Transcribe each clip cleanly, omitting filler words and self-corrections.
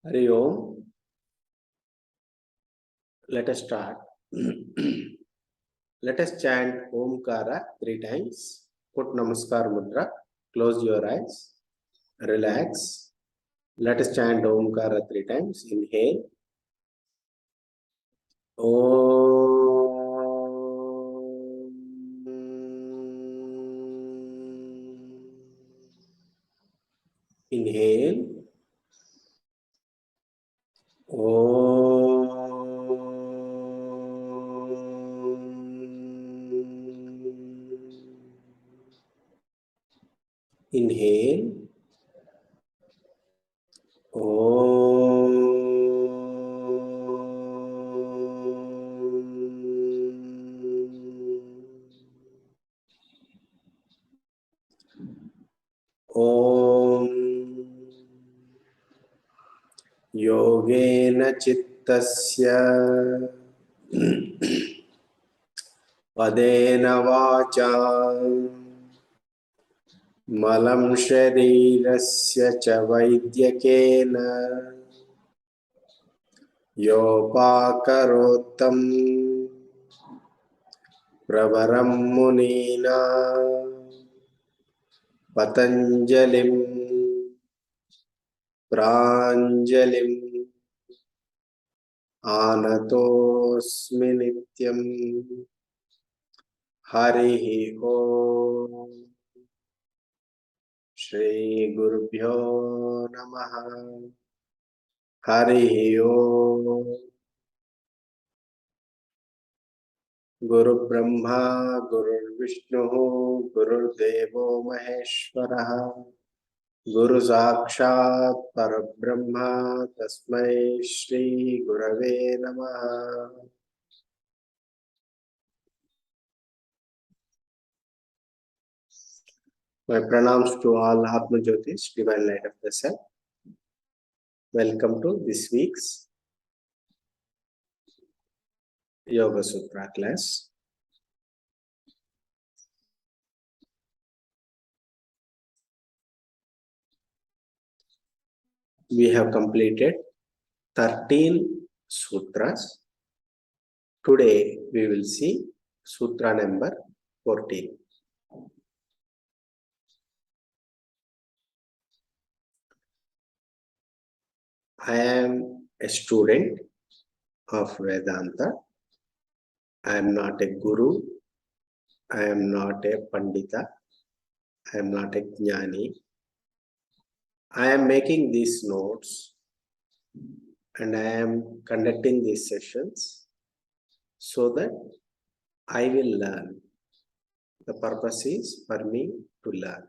Hari Om. Let us start. Let us chant Omkara 3 times. Put Namaskar Mudra. Close your eyes. Relax. Let us chant Omkara 3 times. Inhale. Om. Inhale. Inhale. Om. Yogena chittasya padena vacha malam sharirasya cha vaidyakena yopakarotam pravaram munina patanjalim pranjalim anatosmi nityam. Harihi Om. Shri Gurubhyo Namaha. Harihi Om. Guru Brahma, Guru Vishnu, Guru Devo Maheshwaraha. Guru Sakshat Parabrahma, Tasmai Shri Gurave Namaha. My pranams to all Atma Jyotish, divine light of the self. Welcome to this week's Yoga Sutra class. We have completed 13 sutras. Today we will see sutra number 14. I am a student of Vedanta. I am not a guru. I am not a pandita. I am not a jnani. I am making these notes and I am conducting these sessions so that I will learn. The purpose is for me to learn.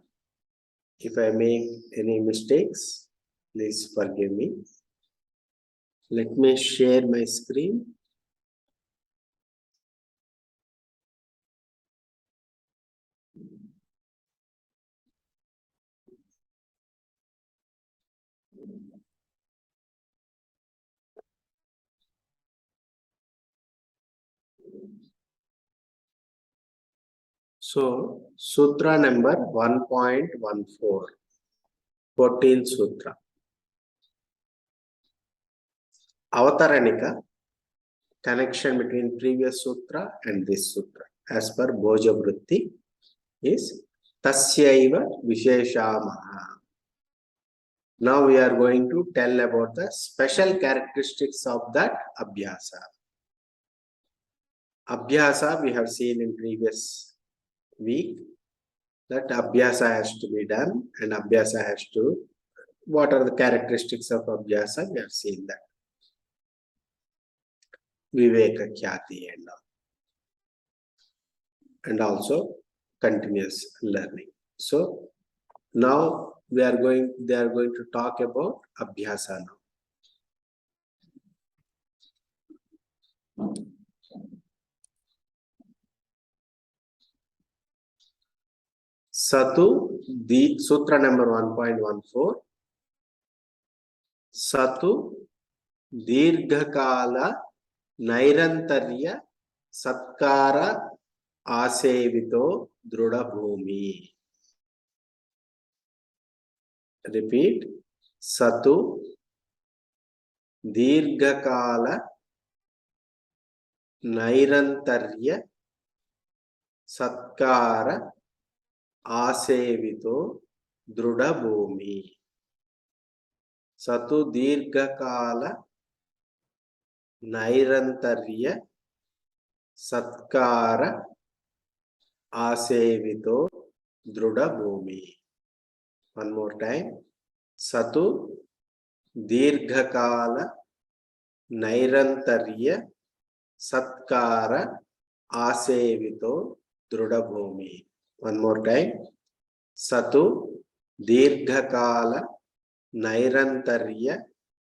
If I make any mistakes, please forgive me. Let me share my screen. So, Sutra number 1.14, 14th Sutra. Avataranika, connection between previous Sutra and this Sutra, as per Bhoja Vritti, is Tasyaiva Visheshamaha. Now we are going to tell about the special characteristics of that Abhyasa. Abhyasa we have seen in previous week, that Abhyasa has to be done and Abhyasa has to, what are the characteristics of Abhyasa? We have seen that. Viveka Khyati and also continuous learning. So now they are going to talk about Abhyasa now. Satu, the Sutra number 1.14. Satu Deergha kaala Nirantara satkara asevito druda bhumi. Repeat. Satu Deergha Nairantarya Satkara Asevito Druda Bhumi. Satu Deergha Nairantarya Satkara Asevito Druda Bhumi. One more time. Satu Deerghakala Nairantarya Satkara Asevito Druda Bhumi. One more time. Satu Deerghakala Nairantarya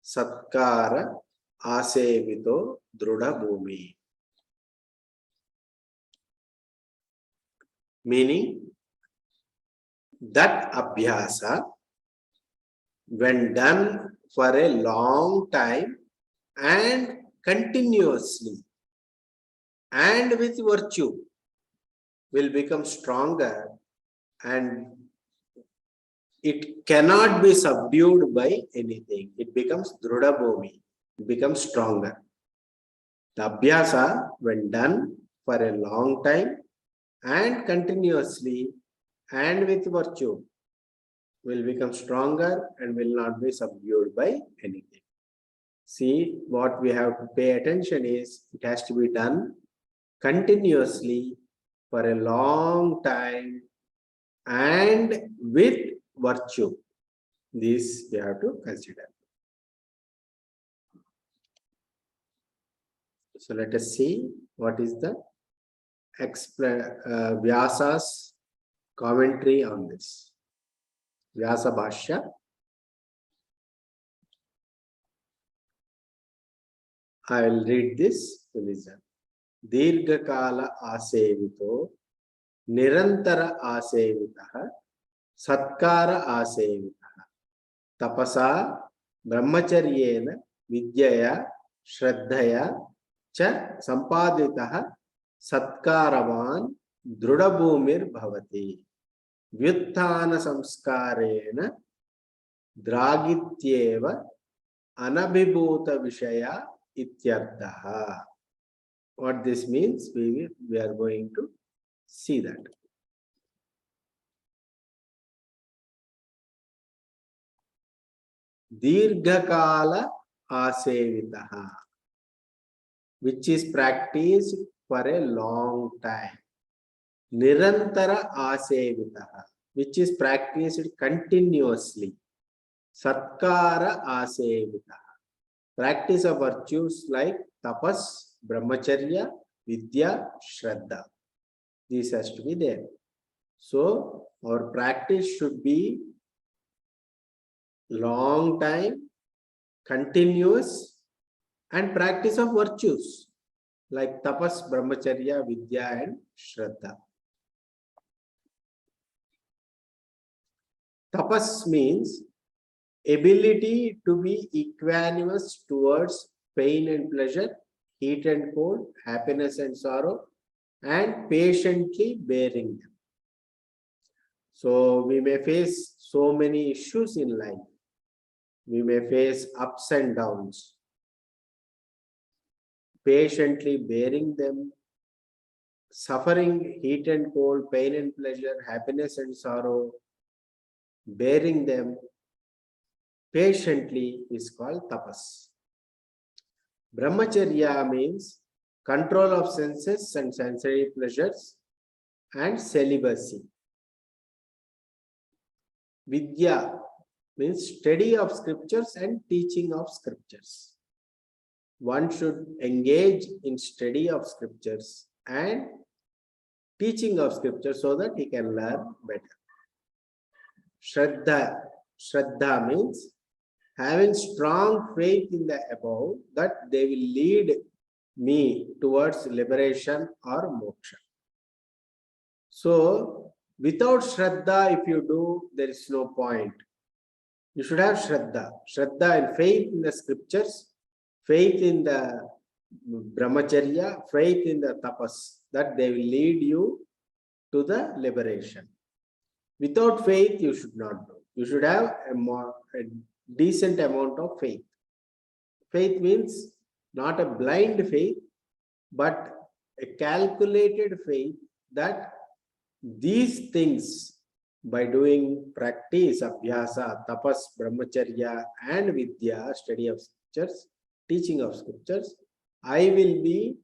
Satkara Asevito Druda Bhumi. Meaning that abhyasa, when done for a long time and continuously and with virtue, will become stronger, and it cannot be subdued by anything. It becomes Druda Bhumi. It becomes stronger. The abhyasa, when done for a long time and continuously and with virtue, will become stronger and will not be subdued by anything. See, what we have to pay attention is it has to be done continuously for a long time and with virtue. This we have to consider. So let us see what is the Vyasa's commentary on this. Vyasa Bhashya. I will read this to listen. Deergha kaala asevito, Nirantara asevitaha, Satkara asevitaha, Tapasa, Brahmacharyena, Vidyaya, Shradhdhaya, Cha Sampaditaha, Satkaravan, Drudabhumir Bhavati, Vyuthana Samskarena, Dragityeva, Anabhibhuta Vishaya, Ityarthaha. What this means, we are going to see that. Deerghakala asevitaha, which is practiced for a long time. Nirantara asevitaha, which is practiced continuously. Satkara asevitaha, practice of virtues like Tapas, Brahmacharya, Vidya, Shradhdha. This has to be there. So, our practice should be long time, continuous, and practice of virtues like Tapas, Brahmacharya, Vidya, and Shradhdha. Tapas means ability to be equanimous towards pain and pleasure, heat and cold, happiness and sorrow, and patiently bearing them. So we may face so many issues in life. We may face ups and downs. Patiently bearing them, suffering heat and cold, pain and pleasure, happiness and sorrow, bearing them patiently is called tapas. Brahmacharya means control of senses and sensory pleasures and celibacy. Vidya means study of scriptures and teaching of scriptures. One should engage in study of scriptures and teaching of scriptures so that he can learn better. Shradhdha. Shradhdha means having strong faith in the above that they will lead me towards liberation or moksha. So, without Shradhdha, if you do, there is no point. You should have Shradhdha. Shradhdha and faith in the scriptures, faith in the Brahmacharya, faith in the Tapas, that they will lead you to the liberation. Without faith, you should not do. You should have a decent amount of faith. Faith means not a blind faith, but a calculated faith that these things, by doing practice of Vyasa, Tapas, Brahmacharya and Vidya, study of scriptures, teaching of scriptures, I will be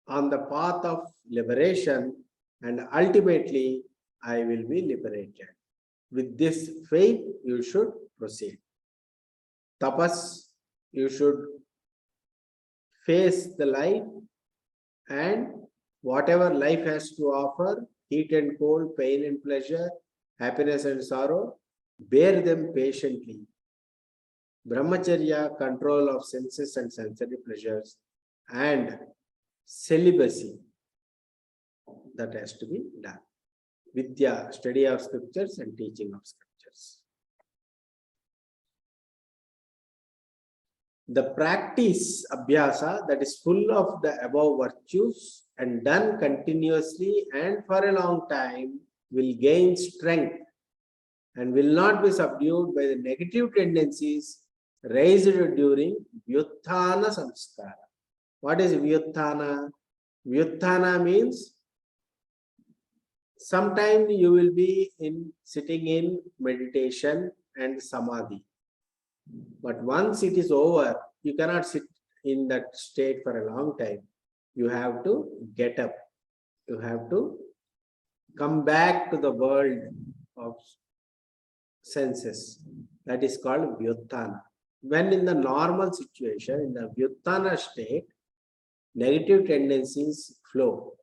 on the path of liberation and ultimately I will be liberated. With this faith, you should proceed. Tapas, you should face the life and whatever life has to offer, heat and cold, pain and pleasure, happiness and sorrow, bear them patiently. Brahmacharya, control of senses and sensory pleasures, and celibacy, that has to be done. Vidya, study of scriptures and teaching of scriptures. The practice, abhyasa, that is full of the above virtues and done continuously and for a long time, will gain strength and will not be subdued by the negative tendencies raised during vyutthana samskara. What is vyutthana? Vyutthana means sometime you will be sitting in meditation and samadhi. But once it is over, you cannot sit in that state for a long time. You have to get up. You have to come back to the world of senses. That is called vyutthana. When in the normal situation, in the vyutthana state, negative tendencies flow.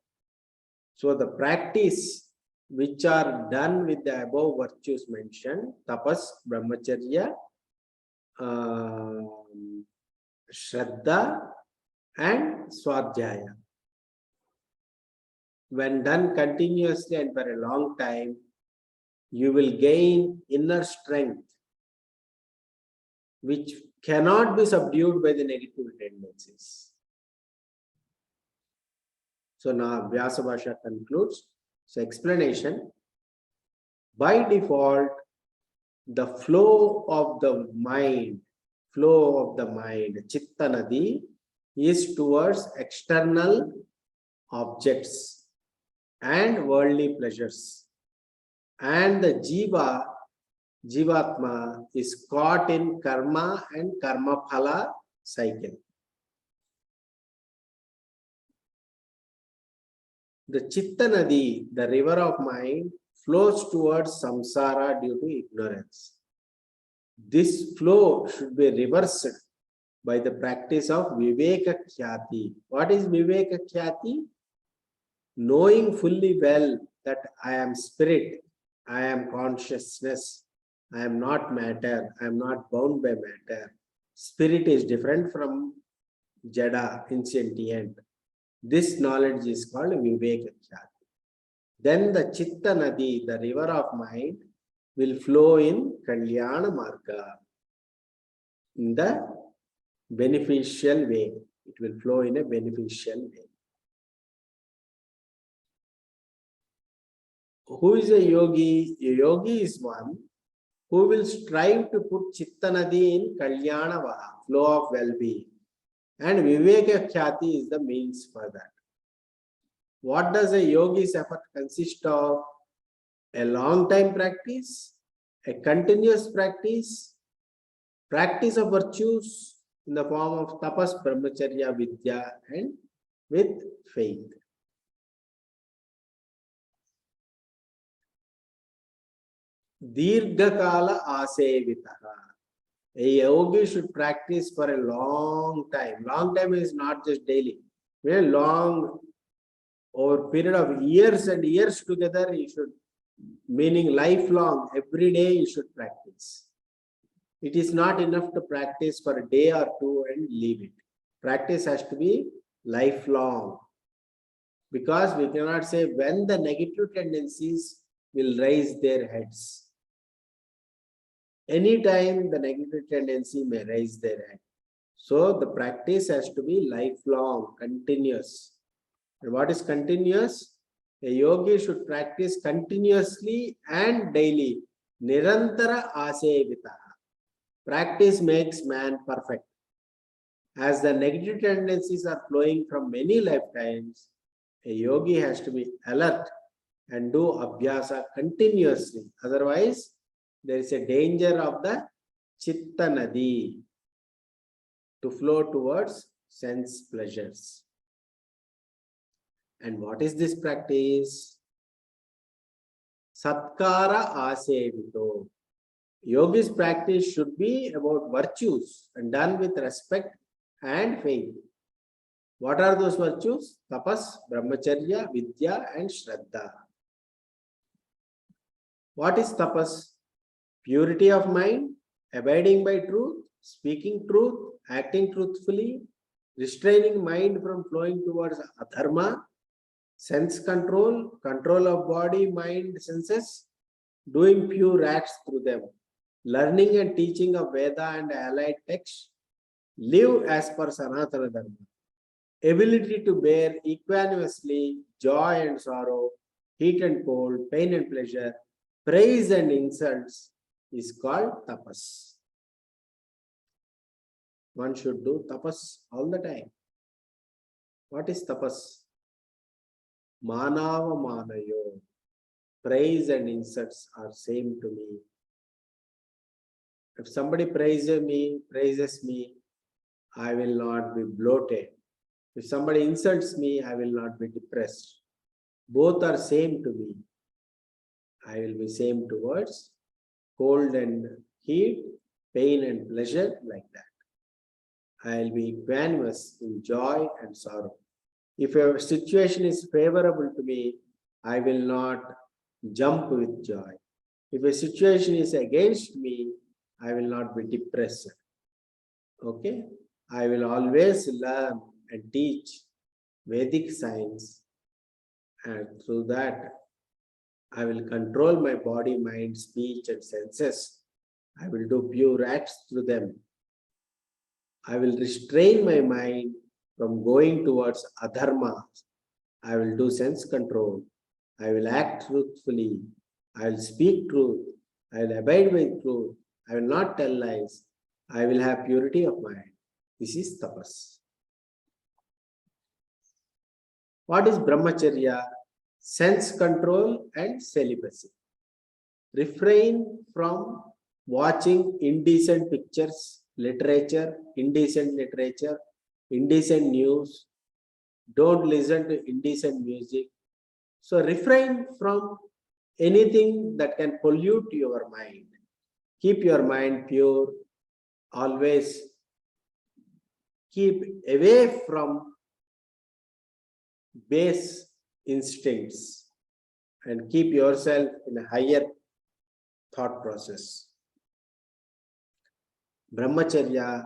So the practice which are done with the above virtues mentioned, tapas, brahmacharya, Shradhdha and Swadhyaya. When done continuously and for a long time, you will gain inner strength which cannot be subdued by the negative tendencies. So now Vyasa Bhashya concludes. So explanation. By default, the flow of the mind, chitta nadi, is towards external objects and worldly pleasures. And the jivatma, is caught in karma and karma phala cycle. The chitta nadi, the river of mind, flows towards samsara due to ignorance. This flow should be reversed by the practice of viveka khyati. What is viveka khyati? Knowing fully well that I am spirit, I am consciousness, I am not matter, I am not bound by matter. Spirit is different from jada, insentient. This knowledge is called viveka khyati. Then the chitta nadi, the river of mind, will flow in kalyana marga, in the beneficial way. It will flow in a beneficial way. Who is a yogi? A yogi is one who will strive to put chitta nadi in kalyana vaha, flow of well-being. And viveka khyati is the means for that. What does a yogi's effort consist of? A long time practice, a continuous practice, practice of virtues in the form of tapas, brahmacharya, vidya, and with faith. Deergha kaala asevitaha. A yogi should practice for a long time. Long time is not just daily. Very long, over a period of years and years together, you should, meaning lifelong, every day you should practice. It is not enough to practice for a day or two and leave it. Practice has to be lifelong. Because we cannot say when the negative tendencies will raise their heads. Anytime the negative tendency may raise their head. So the practice has to be lifelong, continuous. And what is continuous? A yogi should practice continuously and daily. Nirantara asevitaha. Practice makes man perfect. As the negative tendencies are flowing from many lifetimes, a yogi has to be alert and do abhyasa continuously. Otherwise, there is a danger of the chitta nadi to flow towards sense pleasures. And what is this practice? Satkara asevito. Yogi's practice should be about virtues and done with respect and faith. What are those virtues? Tapas, Brahmacharya, Vidya, and Shradhdha. What is tapas? Purity of mind, abiding by truth, speaking truth, acting truthfully, restraining mind from flowing towards adharma, sense control, control of body, mind, senses, doing pure acts through them, learning and teaching of Veda and allied texts, live as per Sanatana Dharma, ability to bear equanimously joy and sorrow, heat and cold, pain and pleasure, praise and insults is called tapas. One should do tapas all the time. What is tapas? Manava manayo. Praise and insults are same to me. If somebody praises me, I will not be bloated. If somebody insults me, I will not be depressed. Both are same to me. I will be same towards cold and heat, pain and pleasure, like that. I will be equanimous in joy and sorrow. If a situation is favorable to me, I will not jump with joy. If a situation is against me, I will not be depressed. Okay? I will always learn and teach Vedic science, and through that, I will control my body, mind, speech, and senses. I will do pure acts through them. I will restrain my mind from going towards adharma. I will do sense control. I will act truthfully. I will speak truth. I will abide by truth. I will not tell lies. I will have purity of mind. This is tapas. What is Brahmacharya? Sense control and celibacy. Refrain from watching indecent pictures, indecent news. Don't listen to indecent music. So refrain from anything that can pollute your mind. Keep your mind pure. Always keep away from base instincts and keep yourself in a higher thought process. Brahmacharya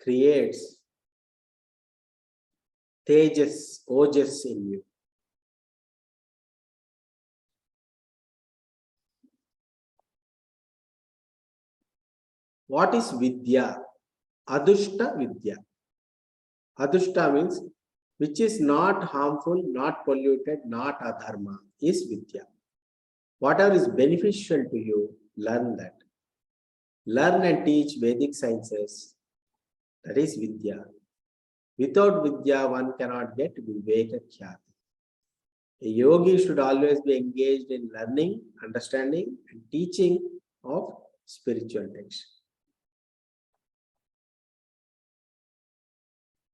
creates tejas, ojas in you. What is Vidya? Adushta Vidya. Adushta means which is not harmful, not polluted, not adharma, is Vidya. Whatever is beneficial to you, learn that. Learn and teach Vedic sciences. That is Vidya. Without Vidya, one cannot get Viveka Khyati. A yogi should always be engaged in learning, understanding, and teaching of spiritual texts.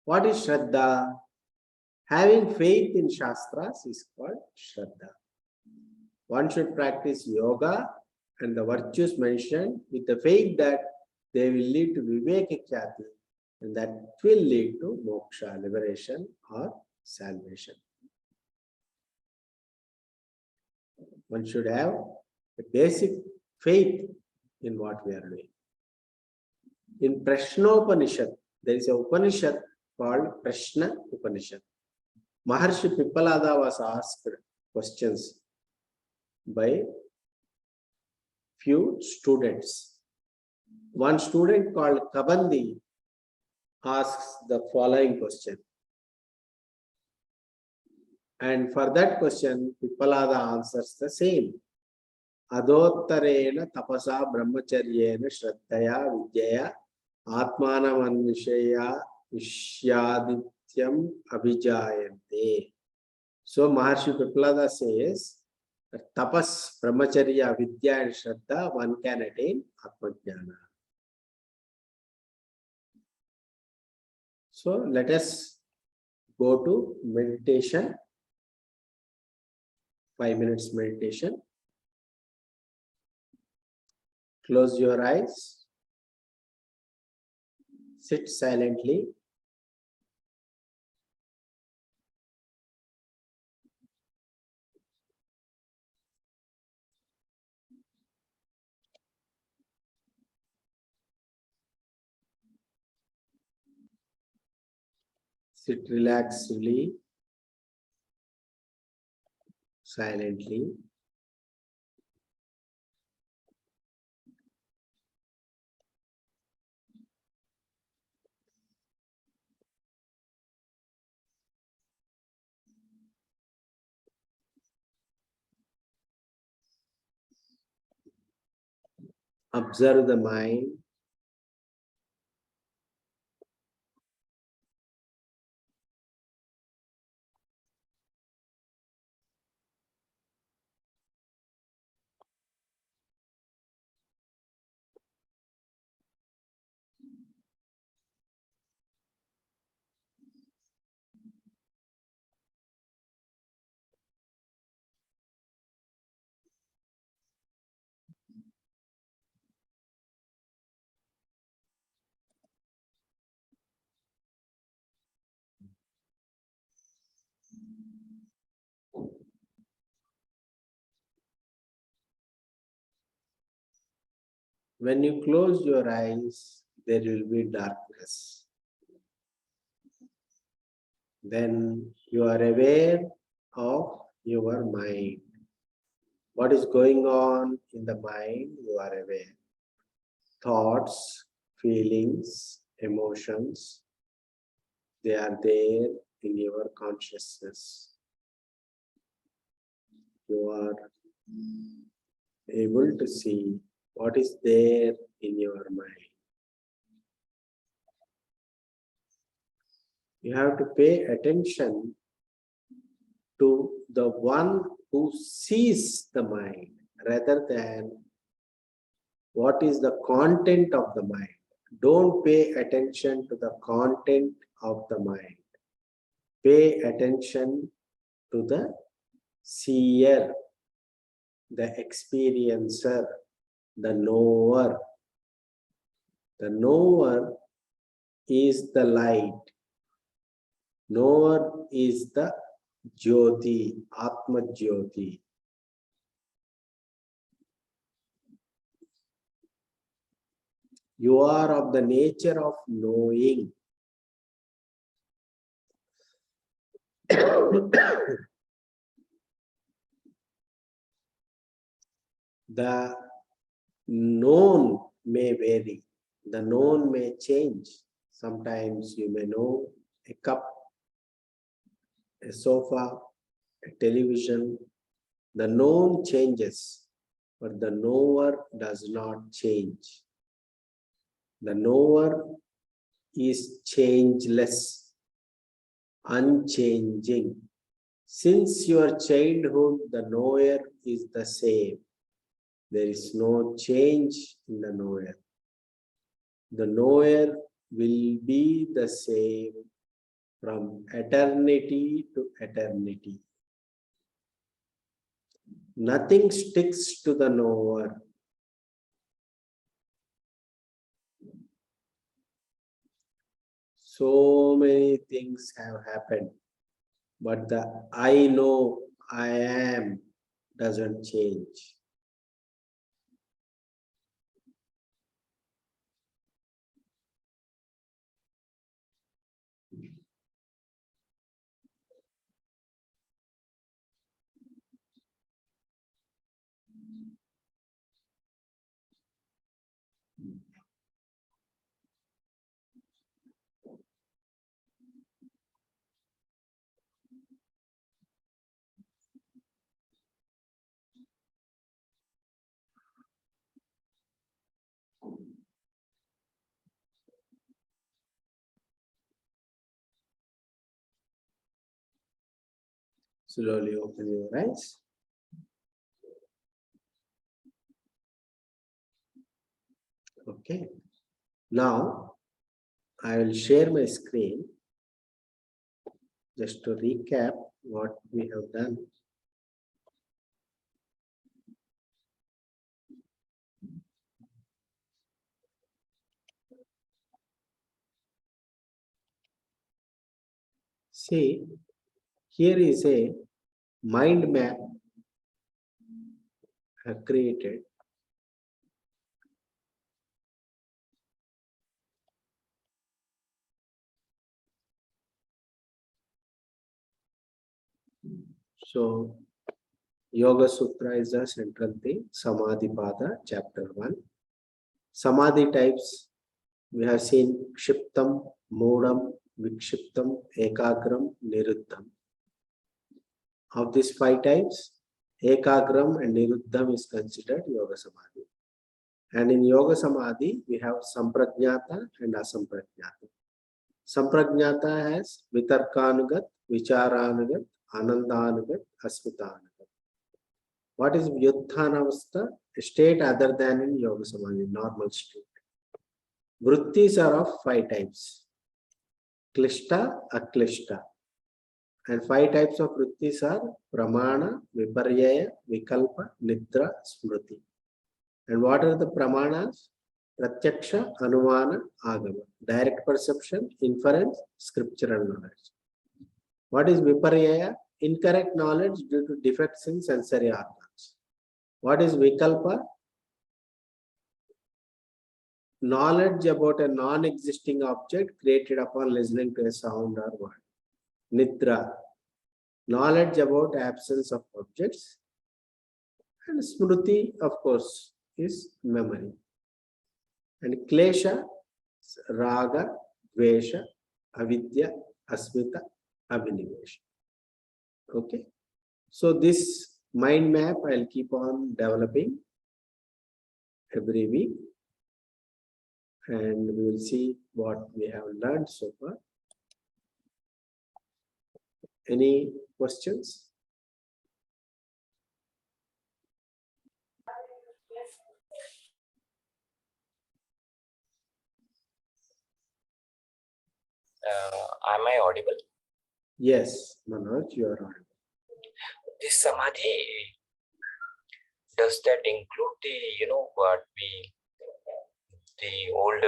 What is Shradhdha? Having faith in Shastras is called Shradhdha. One should practice yoga and the virtues mentioned with the faith that they will lead to Viveka Khyati, and that will lead to moksha, liberation or salvation. One should have a basic faith in what we are doing. In Prashnopanishad, there is a Upanishad called Prashna Upanishad. Maharshi Pippalada was asked questions by few students. One student called Kabandi asks the following question. And for that question, Pippalada answers the same. Adottarena tapasa brahmacharyena shraddhaya vidyaya Atmanam anvishaya vishyadityam abhijayante. So Maharshi Piplada says that Tapas, Brahmacharya, Vidya and Shradhdha, one can attain Atmajnana. So let us go to meditation. 5 minutes meditation. Close your eyes. Sit silently. Sit relaxedly, silently. Observe the mind. When you close your eyes, there will be darkness. Then you are aware of your mind. What is going on in the mind, you are aware. Thoughts, feelings, emotions, they are there in your consciousness. You are able to see what is there in your mind. You have to pay attention to the one who sees the mind rather than what is the content of the mind. Don't pay attention to the content of the mind. Pay attention to the seer, the experiencer, the knower. The knower is the light. Knower is the Jyoti, Atma Jyoti. You are of the nature of knowing. The known may vary. The known may change. Sometimes you may know a cup, a sofa, a television. The known changes, but the knower does not change. The knower is changeless, unchanging. Since your childhood, the knower is the same. There is no change in the knower. The knower will be the same from eternity to eternity. Nothing sticks to the knower. So many things have happened, but the I know, I am doesn't change. Slowly open your eyes. Okay. Now, I will share my screen just to recap what we have done. See, here is a mind map I have created. So, Yoga Sutra is the central thing. Samadhi Pada, chapter 1. Samadhi types, we have seen Kshiptam, Mudam, Vikshiptam, Ekagram, Niruddham. Of these 5 types, Ekagram and Niruddham is considered Yoga Samadhi. And in Yoga Samadhi, we have Samprajnata and Asamprajnata. Samprajnata has Vitarkanugat, Vicharanugat, Anandanugat, Asvitanugat. What is Vyuthanavastha? A state other than in Yoga Samadhi, normal state. Vrittis are of 5 types. Klishta, Aklishta. And 5 types of vrittis are Pramana, Viparyaya, Vikalpa, Nidra, Smriti. And what are the Pramanas? Pratyaksha, Anumana, Agama. Direct perception, inference, scriptural knowledge. What is Viparyaya? Incorrect knowledge due to defects in sensory organs. What is Vikalpa? Knowledge about a non-existing object created upon listening to a sound or word. Nidra, knowledge about absence of objects. And Smriti, of course, is memory. And Klesha, Raga, Dvesha, Avidya, Asmita, Abhinivesha. Okay. So this mind map I'll keep on developing every week. And we will see what we have learned so far. Any questions? Am I audible? Yes, Manoj, you are audible. This samadhi, does that include the, what the old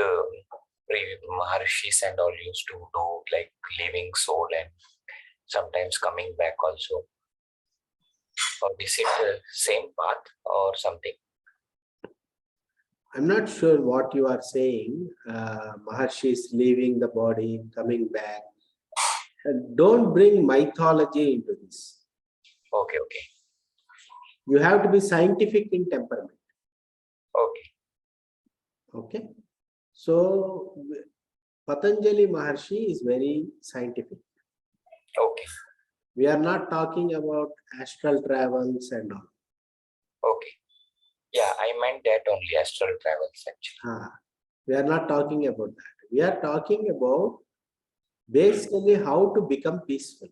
Maharshis and all used to do, like leaving soul and sometimes coming back also? Or is it the same path or something? I'm not sure what you are saying. Maharshi is leaving the body, coming back. And don't bring mythology into this. Okay. You have to be scientific in temperament. Okay. So Patanjali Maharshi is very scientific. Okay. We are not talking about astral travels and all. Okay. Yeah, I meant that only, astral travels actually. We are not talking about that. We are talking about basically how to become peaceful.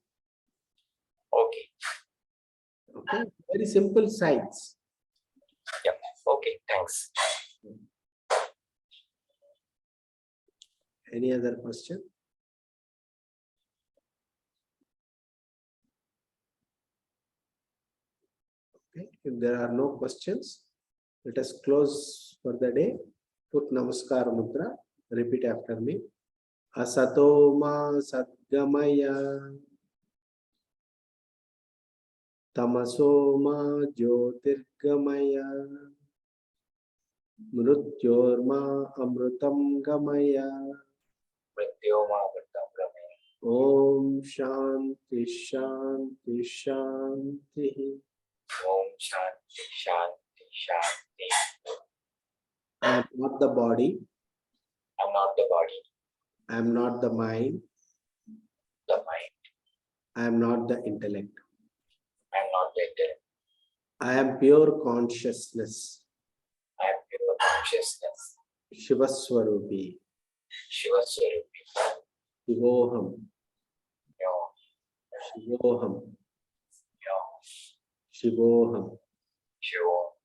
Okay. Very simple science. Yeah. Okay. Thanks. Any other question? Okay. If there are no questions, let us close for the day. Put Namaskar Mudra. Repeat after me. Asatoma Sadgamaya. Tamasoma Jyotirgamaya. Mrutyorma Amrutam Gamaya. Om Shanti Shanti Shanti. Om Shanti Shanti Shanti. I am not the body. I'm not the body. I am not the mind. The mind. I am not the intellect. I'm not the intellect. I am pure consciousness. I am pure consciousness. Shivaswarupi. Shivaswarupi. Shivoham. No. Shivoham. Shivoham. Shivo.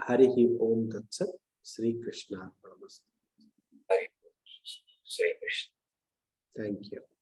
Harihi Om Tat Sat. Sri Krishna Namaste. Hari. Sri Krishna. Thank you.